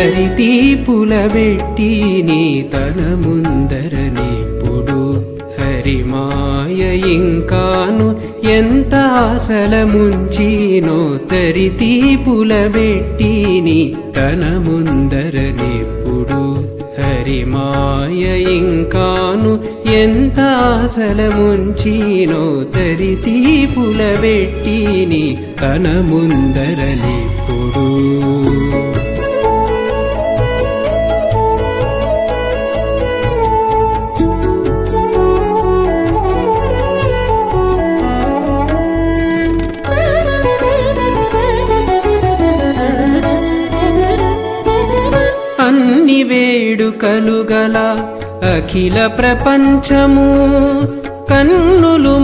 హరితీపుల వెట్టి నీ తన ముందరనిప్పుడు హరిమాయ ఇంకాను ఎంత ఆశల ముంచినో తరితీపుల వెట్టి నీ తన ముందరనిప్పుడు హరిమాయ ఇంకాను ఎంత ఆశల ముంచినో తరితీపుల వెట్టి నీ తన ముందరనిప్పుడు అన్ని వేడుకలు గల అఖిల ప్రపంచము కన్నులు